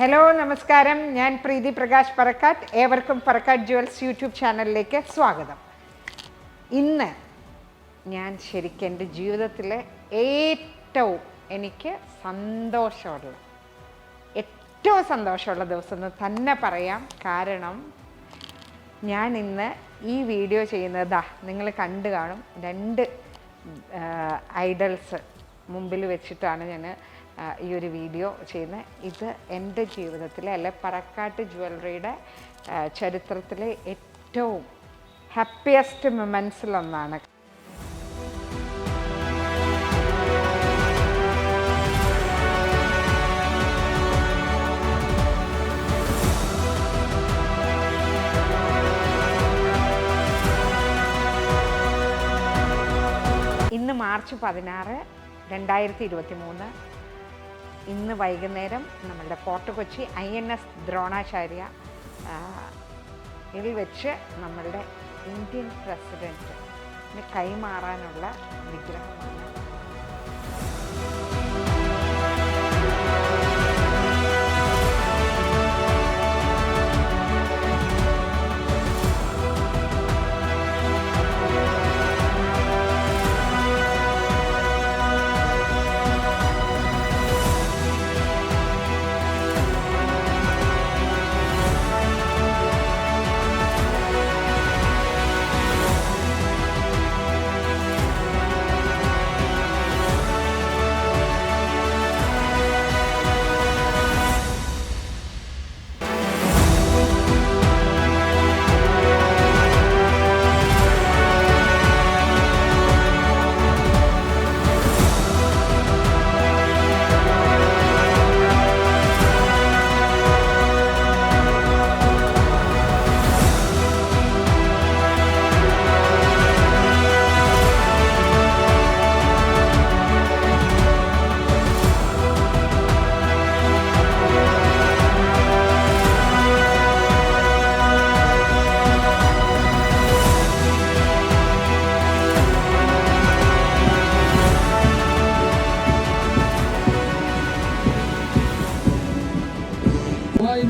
Hello നമസ്കാരം, ഞാൻ പ്രീതി പ്രകാശ് പറക്കാട്ട്. ഏവർക്കും പറക്കാട്ട് ജുവൽസ് യൂട്യൂബ് ചാനലിലേക്ക് സ്വാഗതം. ഇന്ന് ഞാൻ ശരിക്കും എൻ്റെ ജീവിതത്തിലെ ഏറ്റവും എനിക്ക് സന്തോഷമുള്ള ദിവസം എന്ന് തന്നെ പറയാം. കാരണം ഞാൻ ഇന്ന് ഈ വീഡിയോ ചെയ്യുന്നത് നിങ്ങൾ കണ്ടു കാണും, 2 ഐഡൽസ് മുമ്പിൽ വെച്ചിട്ടാണ് ഞാൻ ഈ ഒരു വീഡിയോ ചെയ്യുന്നത്. ഇത് എൻ്റെ ജീവിതത്തിലെ അല്ലെ പറക്കാട്ട് ജ്വല്ലറിയുടെ ചരിത്രത്തിലെ ഏറ്റവും ഹാപ്പിയസ്റ്റ് മൊമെൻറ്റ്സിലൊന്നാണ്. ഇന്ന് മാർച്ച് 16, 2023. ഇന്ന് വൈകുന്നേരം നമ്മളുടെ ഫോർട്ട് കൊച്ചി INS ദ്രോണാചാര്യ ഇതിൽ വെച്ച് നമ്മളുടെ ഇന്ത്യൻ പ്രസിഡൻറ്റിന് കൈമാറാനുള്ള വിഗ്രഹമാണ്.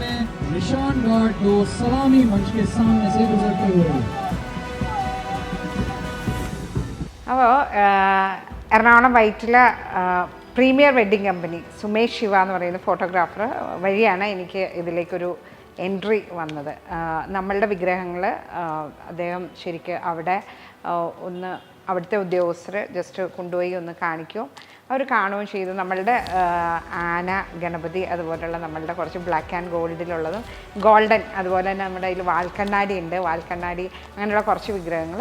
में निशान गार्ड 2 सलामी मंच के सामने से गुजरते हुए. അപ്പോൾ എറണാകുളം വൈറ്റിലെ premier wedding company Sumesh Shiva എന്ന് പറയുന്ന ഫോട്ടോഗ്രാഫർ വഴിയാണ് എനിക്ക് ഇതിലേക്കൊരു എൻട്രി വന്നത്. നമ്മളുടെ വിഗ്രഹങ്ങൾ അദ്ദേഹം ശരിക്ക് അവിടെ ഒന്ന് അവിടുത്തെ ഉദ്യോഗസ്ഥർ ജസ്റ്റ് കൊണ്ടുപോയി ഒന്ന് കാണിക്കും, അവർ കാണുകയും ചെയ്തു. നമ്മളുടെ ആന, ഗണപതി, അതുപോലെയുള്ള നമ്മളുടെ കുറച്ച് ബ്ലാക്ക് ആൻഡ് ഗോൾഡിലുള്ളതും ഗോൾഡൻ, അതുപോലെ തന്നെ നമ്മുടെ കയ്യിൽ വാൽക്കണ്ണാടി ഉണ്ട്, വാൽക്കണ്ണാടി അങ്ങനെയുള്ള കുറച്ച് വിഗ്രഹങ്ങൾ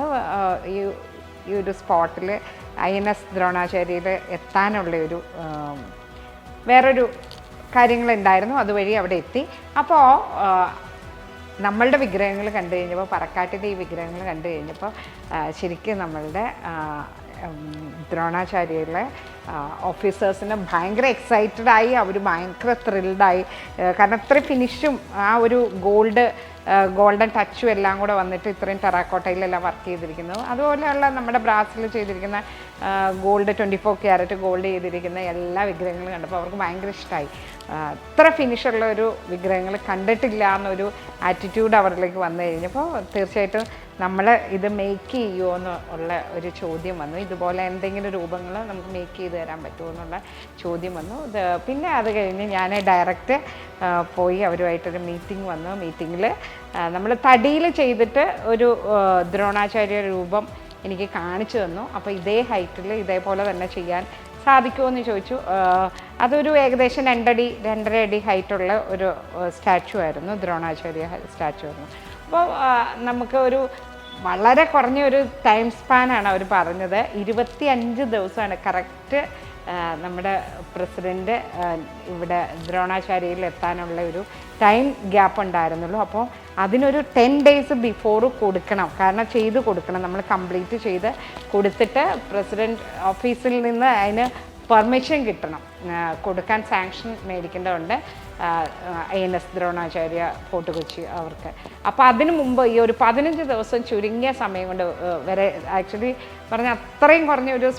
ഈ ഒരു സ്പോട്ടിൽ INS ദ്രോണാചാര്യയിൽ എത്താനുള്ളൊരു വേറൊരു കാര്യങ്ങളുണ്ടായിരുന്നു. അതുവഴി അവിടെ എത്തി. അപ്പോൾ നമ്മളുടെ വിഗ്രഹങ്ങൾ കണ്ടു കഴിഞ്ഞപ്പോൾ, പറക്കാട്ടിൻ്റെ ഈ വിഗ്രഹങ്ങൾ കണ്ടു കഴിഞ്ഞപ്പോൾ ശരിക്കും നമ്മളുടെ ദ്രോണാചാര്യയിലെ ഓഫീസേഴ്സിന് ഭയങ്കര എക്സൈറ്റഡായി, അവർ ഭയങ്കര ത്രിൽഡായി. കാരണം ഇത്രയും ഫിനിഷും ആ ഒരു ഗോൾഡൻ ടച്ചും എല്ലാം കൂടെ വന്നിട്ട് ഇത്രയും ടെറാക്കോട്ടയിലെല്ലാം വർക്ക് ചെയ്തിരിക്കുന്നത്, അതുപോലെയുള്ള നമ്മുടെ ബ്രാസിൽ ചെയ്തിരിക്കുന്ന ഗോൾഡ് 24 ക്യാരറ്റ് ഗോൾഡ് ചെയ്തിരിക്കുന്ന എല്ലാ വിഗ്രഹങ്ങളും കണ്ടപ്പോൾ അവർക്ക് ഭയങ്കര ഇഷ്ടമായി. ഇത്ര ഫിനിഷുള്ള ഒരു വിഗ്രഹങ്ങൾ കണ്ടിട്ടില്ല എന്നൊരു ആറ്റിറ്റ്യൂഡ് അവരിലേക്ക് വന്നു കഴിഞ്ഞപ്പോൾ തീർച്ചയായിട്ടും നമ്മൾ ഇത് മേക്ക് ചെയ്യുമോ എന്നുള്ള ഒരു ചോദ്യം വന്നു. ഇതുപോലെ എന്തെങ്കിലും രൂപങ്ങൾ നമുക്ക് മേക്ക് ചെയ്ത് തരാൻ പറ്റുമോ എന്നുള്ള ചോദ്യം വന്നു. പിന്നെ അത് കഴിഞ്ഞ് ഞാൻ ഡയറക്റ്റ് പോയി അവരുമായിട്ടൊരു മീറ്റിംഗ് വന്നു. മീറ്റിങ്ങിൽ നമ്മൾ തടിയിൽ ചെയ്തിട്ട് ഒരു ദ്രോണാചാര്യ രൂപം എനിക്ക് കാണിച്ചു തന്നു. അപ്പോൾ ഇതേ ഹൈറ്റിൽ ഇതേപോലെ തന്നെ ചെയ്യാൻ സാധിക്കുമോ എന്ന് ചോദിച്ചു. അതൊരു ഏകദേശം 2.5 അടി ഹൈറ്റുള്ള ഒരു സ്റ്റാച്ചു ആയിരുന്നു, ദ്രോണാചാര്യ സ്റ്റാച്ചു ആയിരുന്നു. അപ്പോൾ നമുക്ക് ഒരു വളരെ കുറഞ്ഞ ഒരു ടൈം സ്പാനാണ് അവർ പറഞ്ഞത്. 25 ദിവസമാണ് കറക്റ്റ് നമ്മുടെ പ്രസിഡൻറ്റ് ഇവിടെ ദ്രോണാചാര്യയിൽ എത്താനുള്ള ഒരു ടൈം ഗ്യാപ്പ് ഉണ്ടായിരുന്നുള്ളൂ. അപ്പോൾ അതിനൊരു 10 days ബിഫോർ കൊടുക്കണം, കാരണം ചെയ്ത് കൊടുക്കണം, നമ്മൾ കംപ്ലീറ്റ് ചെയ്ത് കൊടുത്തിട്ട് പ്രസിഡൻറ്റ് ഓഫീസിൽ നിന്ന് അതിന് പെർമിഷൻ കിട്ടണം, കൊടുക്കാൻ സാങ്ഷൻ മേടിക്കേണ്ടതുണ്ട് INS ദ്രോണാചാര്യ ഫോർട്ട് കൊച്ചി അവർക്ക്. അപ്പോൾ അതിനു മുമ്പ് ഈ ഒരു 15 ദിവസം ചുരുങ്ങിയ സമയം കൊണ്ട് വരെ ആക്ച്വലി പറഞ്ഞാൽ അത്രയും കുറഞ്ഞ ഒരു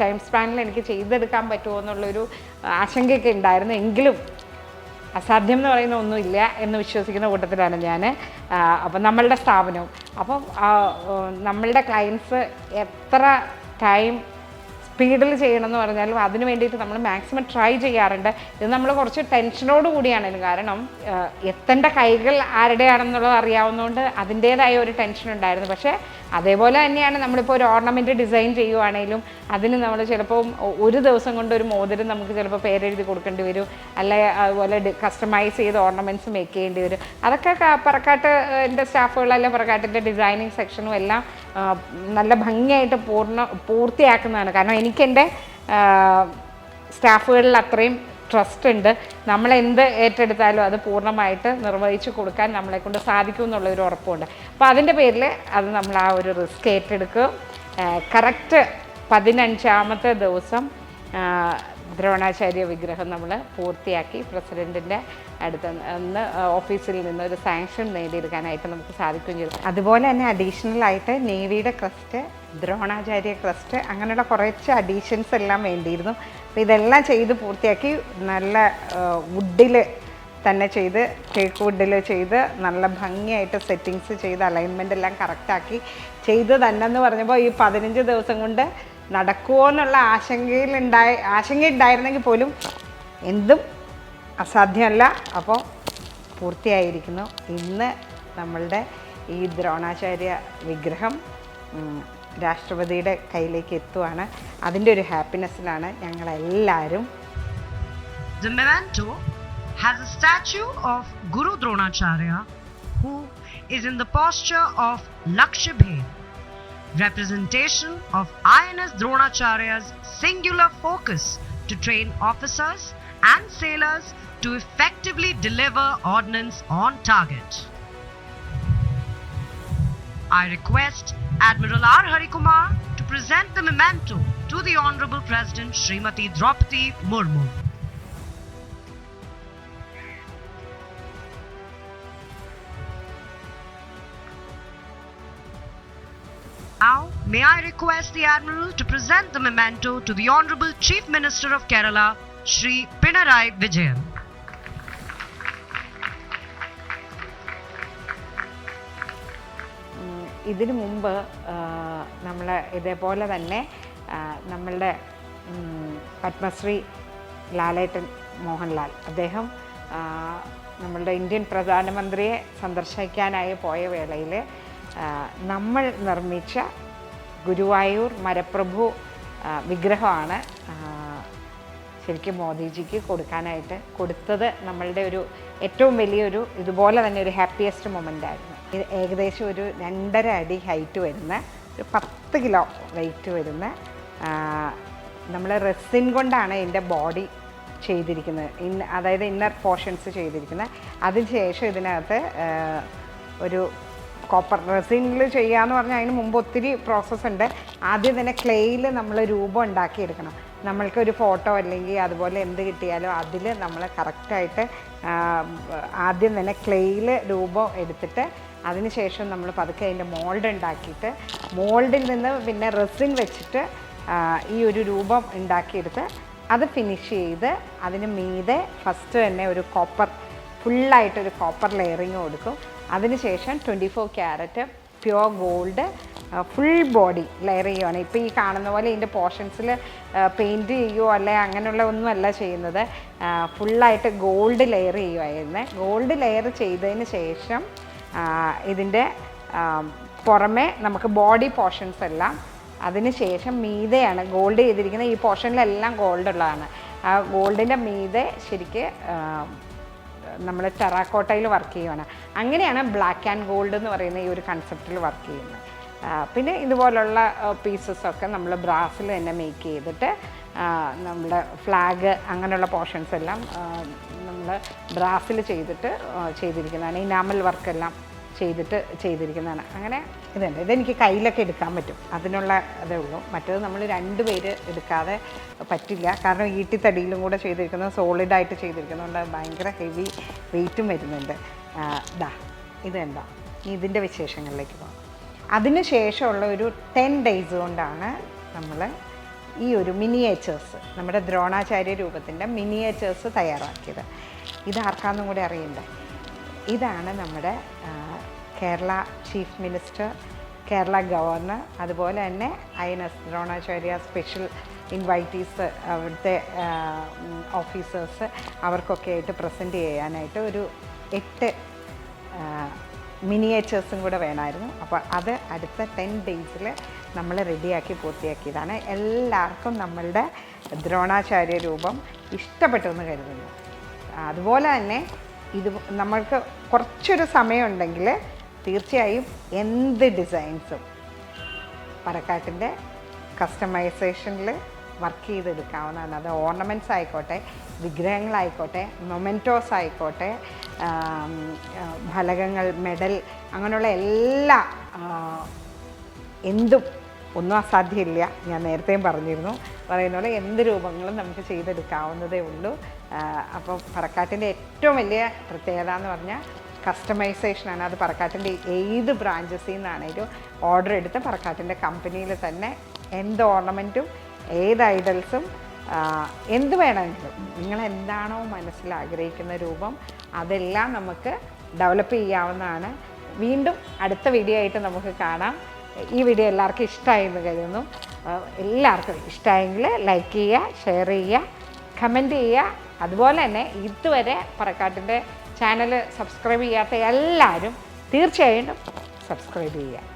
ടൈം സ്പാനിൽ എനിക്ക് ചെയ്തെടുക്കാൻ പറ്റുമോ എന്നുള്ളൊരു ആശങ്കയൊക്കെ ഉണ്ടായിരുന്നു. എങ്കിലും അസാധ്യം എന്ന് പറയുന്ന ഒന്നുമില്ല എന്ന് വിശ്വസിക്കുന്ന കൂട്ടത്തിലാണ് ഞാൻ. അപ്പം നമ്മളുടെ സ്ഥാപനവും അപ്പം നമ്മളുടെ ക്ലയൻസ് എത്ര ടൈം സ്പീഡിൽ ചെയ്യണമെന്ന് പറഞ്ഞാലും അതിന് വേണ്ടിയിട്ട് നമ്മൾ മാക്സിമം ട്രൈ ചെയ്യാറുണ്ട്. ഇത് നമ്മൾ കുറച്ച് ടെൻഷനോട് കൂടിയാണ്, കാരണം എത്തേണ്ട കൈകൾ ആരുടെയാണെന്നുള്ളത് അറിയാവുന്നതുകൊണ്ട് അതിൻ്റേതായ ഒരു ടെൻഷൻ ഉണ്ടായിരുന്നു. പക്ഷേ അതേപോലെ തന്നെയാണ് നമ്മളിപ്പോൾ ഒരു ഓർണമെൻറ്റ് ഡിസൈൻ ചെയ്യുവാണെങ്കിലും അതിന് നമ്മൾ ചിലപ്പോൾ ഒരു ദിവസം കൊണ്ട് ഒരു മോതിരം നമുക്ക് ചിലപ്പോൾ പേരെഴുതി കൊടുക്കേണ്ടി വരും, അല്ലെങ്കിൽ അതുപോലെ കസ്റ്റമൈസ് ചെയ്ത് ഓർണമെൻറ്റ്സ് മേക്ക് ചെയ്യേണ്ടി വരും. അതൊക്കെ പറക്കാട്ടിൻ്റെ സ്റ്റാഫുകളെല്ലാം പറക്കാട്ടിൻ്റെ ഡിസൈനിങ് സെക്ഷനും എല്ലാം നല്ല ഭംഗിയായിട്ട് പൂർത്തിയാക്കുന്നതാണ്. കാരണം എനിക്കെൻ്റെ സ്റ്റാഫുകളിൽ അത്രയും ട്രസ്റ്റ് ഉണ്ട്. നമ്മളെന്ത് ഏറ്റെടുത്താലും അത് പൂർണ്ണമായിട്ട് നിർവഹിച്ച് കൊടുക്കാൻ നമ്മളെക്കൊണ്ട് സാധിക്കും എന്നുള്ളൊരു ഉറപ്പുണ്ട്. അപ്പോൾ അതിൻ്റെ പേരിൽ അത് നമ്മൾ ആ ഒരു റിസ്ക് ഏറ്റെടുക്കും. കറക്റ്റ് 15ാമത്തെ ദിവസം ദ്രോണാചാര്യ വിഗ്രഹം നമ്മൾ പൂർത്തിയാക്കി പ്രസിഡൻറ്റിൻ്റെ അടുത്ത് നിന്ന് ഓഫീസിൽ നിന്ന് ഒരു സാങ്ഷൻ നേടിയെടുക്കാനായിട്ട് നമുക്ക് സാധിക്കുകയും ചെയ്തു. അതുപോലെ തന്നെ അഡീഷണൽ ആയിട്ട് നേവിയുടെ ക്രസ്റ്റ്, ദ്രോണാചാര്യ ക്രസ്റ്റ്, അങ്ങനെയുള്ള കുറച്ച് അഡീഷൻസ് എല്ലാം വേണ്ടിയിരുന്നു. അപ്പോൾ ഇതെല്ലാം ചെയ്ത് പൂർത്തിയാക്കി നല്ല വുഡിൽ തന്നെ ചെയ്ത്, ടേക്ക് വുഡിൽ ചെയ്ത് നല്ല ഭംഗിയായിട്ട് സെറ്റിങ്സ് ചെയ്ത് അലൈൻമെൻ്റ് എല്ലാം കറക്റ്റാക്കി ചെയ്ത് തന്നെ എന്ന് പറഞ്ഞപ്പോൾ ഈ 15 ദിവസം കൊണ്ട് നടക്കുമോ എന്നുള്ള ആശങ്കയുണ്ടായിരുന്നെങ്കിൽ പോലും എന്തും അസാധ്യമല്ല. അപ്പോൾ പൂർത്തിയായിരിക്കുന്നു. ഇന്ന് നമ്മളുടെ ഈ ദ്രോണാചാര്യ വിഗ്രഹം രാഷ്ട്രപതിയുടെ കയ്യിലേക്ക് എത്തുവാണ്. അതിൻ്റെ ഒരു ഹാപ്പിനെസ്സിലാണ് ഞങ്ങളെല്ലാവരും. The memento has a statue of Guru Dronacharya, who is in the posture of Lakshya-bhed, representation of INS Dronacharya's singular focus to train officers and sailors to effectively deliver ordnance on target. I request Admiral R. Harikumar to present the memento to the Honorable President Srimati Draupadi Murmu. Now, may I request the Admiral to present the memento to the Honorable Chief Minister of Kerala, Shri Pinarayi Vijayan. ഇതിനു മുമ്പ് നമ്മൾ ഇതേപോലെ തന്നെ നമ്മളുടെ പത്മശ്രീ ലാലേട്ടൻ മോഹൻലാൽ, അദ്ദേഹം നമ്മളുടെ Indian പ്രധാനമന്ത്രിയെ സന്ദർശിക്കാനായി പോയ വേളയിൽ നമ്മൾ നിർമ്മിച്ച ഗുരുവായൂർ മരപ്രഭു വിഗ്രഹമാണ് ശരിക്കും മോദിജിക്ക് കൊടുക്കാനായിട്ട് കൊടുത്തത്. നമ്മളുടെ ഒരു ഏറ്റവും വലിയൊരു ഇതുപോലെ തന്നെ ഒരു ഹാപ്പിയസ്റ്റ് മൊമെൻ്റ് ആയിരുന്നു. ഇത് ഏകദേശം ഒരു 2.5 അടി ഹൈറ്റ് വരുന്ന, ഒരു 10 കിലോ വെയിറ്റ് വരുന്ന, നമ്മൾ റെസിൻ കൊണ്ടാണ് ഇതിൻ്റെ ബോഡി ചെയ്തിരിക്കുന്നത്, അതായത് ഇന്നർ പോർഷൻസ് ചെയ്തിരിക്കുന്നത്. അതിനുശേഷം ഇതിനകത്ത് ഒരു കോപ്പർ റെസിനിൽ ചെയ്യാമെന്ന് പറഞ്ഞാൽ അതിന് മുമ്പ് ഒത്തിരി പ്രോസസ്സ് ഉണ്ട്. ആദ്യം തന്നെ ക്ലേയിൽ നമ്മൾ രൂപം ഉണ്ടാക്കിയെടുക്കണം. നമ്മൾക്കൊരു ഫോട്ടോ അല്ലെങ്കിൽ അതുപോലെ എന്ത് കിട്ടിയാലും അതിൽ നമ്മൾ കറക്റ്റായിട്ട് ആദ്യം തന്നെ ക്ലേയിൽ രൂപം എടുത്തിട്ട് അതിനുശേഷം നമ്മൾ പതുക്കെ അതിൻ്റെ മോൾഡ് ഉണ്ടാക്കിയിട്ട് മോൾഡിൽ നിന്ന് പിന്നെ റെസിൻ വെച്ചിട്ട് ഈ ഒരു രൂപം ഉണ്ടാക്കിയെടുത്ത് അത് ഫിനിഷ് ചെയ്ത് അതിന് മീതെ ഫസ്റ്റ് തന്നെ ഒരു കോപ്പർ ഫുള്ളായിട്ടൊരു കോപ്പർ ലെയറിങ് കൊടുക്കും. അതിനുശേഷം 24 carrot pure gold full body layer ചെയ്യുവാണ്. ഇപ്പോൾ ഈ കാണുന്ന പോലെ ഇതിൻ്റെ പോർഷൻസിൽ പെയിൻറ്റ് ചെയ്യുകയോ അല്ലെ അങ്ങനെയുള്ള ഒന്നുമല്ല ചെയ്യുന്നത്, ഫുള്ളായിട്ട് ഗോൾഡ് ലെയർ ചെയ്യുമായിരുന്നു. ഗോൾഡ് ലെയർ ചെയ്തതിന് ശേഷം ഇതിൻ്റെ പുറമെ നമുക്ക് ബോഡി പോർഷൻസ് എല്ലാം അതിന് ശേഷം മീതെയാണ് ഗോൾഡ് ചെയ്തിരിക്കുന്നത്. ഈ പോർഷനിലെല്ലാം ഗോൾഡ് ഉള്ളതാണ്. ആ ഗോൾഡിൻ്റെ മീതെ ശരിക്ക് നമ്മൾ ടെറാക്കോട്ടയിൽ വർക്ക് ചെയ്യുകയാണ്. അങ്ങനെയാണ് ബ്ലാക്ക് ആൻഡ് ഗോൾഡ് എന്ന് പറയുന്ന ഈ ഒരു കൺസെപ്റ്റിൽ വർക്ക് ചെയ്യുന്നത്. പിന്നെ ഇതുപോലുള്ള പീസസൊക്കെ നമ്മൾ ബ്രാസിൽ തന്നെ മേക്ക് ചെയ്തിട്ട് നമ്മുടെ ഫ്ലാഗ് അങ്ങനെയുള്ള പോർഷൻസ് എല്ലാം നമ്മൾ ബ്രാസിൽ ചെയ്തിരിക്കുന്നതാണ്. ഇനാമൽ വർക്കെല്ലാം ചെയ്തിരിക്കുന്നതാണ്. അങ്ങനെ ഇതെനിക്ക് കയ്യിലൊക്കെ എടുക്കാൻ പറ്റും, അതിനുള്ള അതേ ഉള്ളൂ. മറ്റേത് നമ്മൾ 2 പേര് എടുക്കാതെ പറ്റില്ല, കാരണം ഈട്ടിത്തടിയിലും കൂടെ ചെയ്തിരിക്കുന്നത് സോളിഡായിട്ട് ചെയ്തിരിക്കുന്നതുകൊണ്ട് ഭയങ്കര ഹെവി വെയിറ്റും വരുന്നുണ്ട്. ഇതെന്താ ഇതിൻ്റെ വിശേഷങ്ങളിലേക്ക് പോകാം. അതിന് ശേഷമുള്ള ഒരു 10 ഡേയ്സ് കൊണ്ടാണ് നമ്മൾ ഈ ഒരു മിനിയേച്ചേഴ്സ്, നമ്മുടെ ദ്രോണാചാര്യ രൂപത്തിൻ്റെ മിനിയേച്ചേഴ്സ് തയ്യാറാക്കിയത്. ഇതാർക്കാന്നും കൂടെ അറിയണ്ടേ. ഇതാണ് നമ്മുടെ Kerala chief minister, Kerala governor, അതുപോലെ തന്നെ INS ദ്രോണാചാര്യ സ്പെഷ്യൽ ഇൻവൈറ്റീസ്, അവിടുത്തെ ഓഫീസേഴ്സ്, അവർക്കൊക്കെ ആയിട്ട് പ്രസൻറ്റ് ചെയ്യാനായിട്ട് ഒരു 8 മിനിയേച്ചേഴ്സും കൂടെ വേണമായിരുന്നു. അപ്പോൾ അത് അടുത്ത 10 ഡേയ്സിൽ നമ്മൾ റെഡിയാക്കി പൂർത്തിയാക്കിയതാണ്. എല്ലാവർക്കും നമ്മളുടെ ദ്രോണാചാര്യ രൂപം ഇഷ്ടപ്പെട്ടു എന്ന് കരുതുന്നു. അതുപോലെ തന്നെ ഇത് നമ്മൾക്ക് കുറച്ചൊരു സമയമുണ്ടെങ്കിൽ തീർച്ചയായും എന്ത് ഡിസൈൻസും പറക്കാട്ടിൻ്റെ കസ്റ്റമൈസേഷനിൽ വർക്ക് ചെയ്തെടുക്കാവുന്നതാണ്. അത് ഓർണമെൻറ്റ്സ് ആയിക്കോട്ടെ, വിഗ്രഹങ്ങളായിക്കോട്ടെ, മൊമെൻറ്റോസ് ആയിക്കോട്ടെ, ഫലകങ്ങൾ, മെഡൽ, അങ്ങനെയുള്ള എല്ലാ എന്തും ഒന്നും അസാധ്യമില്ല. ഞാൻ നേരത്തെയും പറയുന്ന പോലെ എന്ത് രൂപങ്ങളും നമുക്ക് ചെയ്തെടുക്കാവുന്നതേ ഉള്ളൂ. അപ്പോൾ പറക്കാട്ടിൻ്റെ ഏറ്റവും വലിയ പ്രത്യേകത എന്ന് പറഞ്ഞാൽ കസ്റ്റമൈസേഷനാണ്. അത് പറക്കാട്ടിൻ്റെ ഏത് ബ്രാഞ്ചസിൽ നിന്നാണേലും ഓർഡർ എടുത്ത് പറക്കാട്ടിൻ്റെ കമ്പനിയിൽ തന്നെ എന്ത് ഓർണമെൻറ്റും ഏത് ഐഡൽസും എന്ത് വേണമെങ്കിലും നിങ്ങൾ എന്താണോ മനസ്സിൽ ആഗ്രഹിക്കുന്ന രൂപം അതെല്ലാം നമുക്ക് ഡെവലപ്പ് ചെയ്യാവുന്നതാണ്. വീണ്ടും അടുത്ത വീഡിയോ ആയിട്ട് നമുക്ക് കാണാം. ഈ വീഡിയോ എല്ലാവർക്കും ഇഷ്ടമായി എന്ന് കരുതുന്നു. എല്ലാവർക്കും ഇഷ്ടമായെങ്കിൽ ലൈക്ക് ചെയ്യുക, ഷെയർ ചെയ്യുക, കമൻറ്റ് ചെയ്യുക. അതുപോലെ തന്നെ ഇതുവരെ പറക്കാട്ടിൻ്റെ ചാനൽ സബ്സ്ക്രൈബ് ചെയ്യാത്ത എല്ലാവരും തീർച്ചയായിട്ടും സബ്സ്ക്രൈബ് ചെയ്യുക.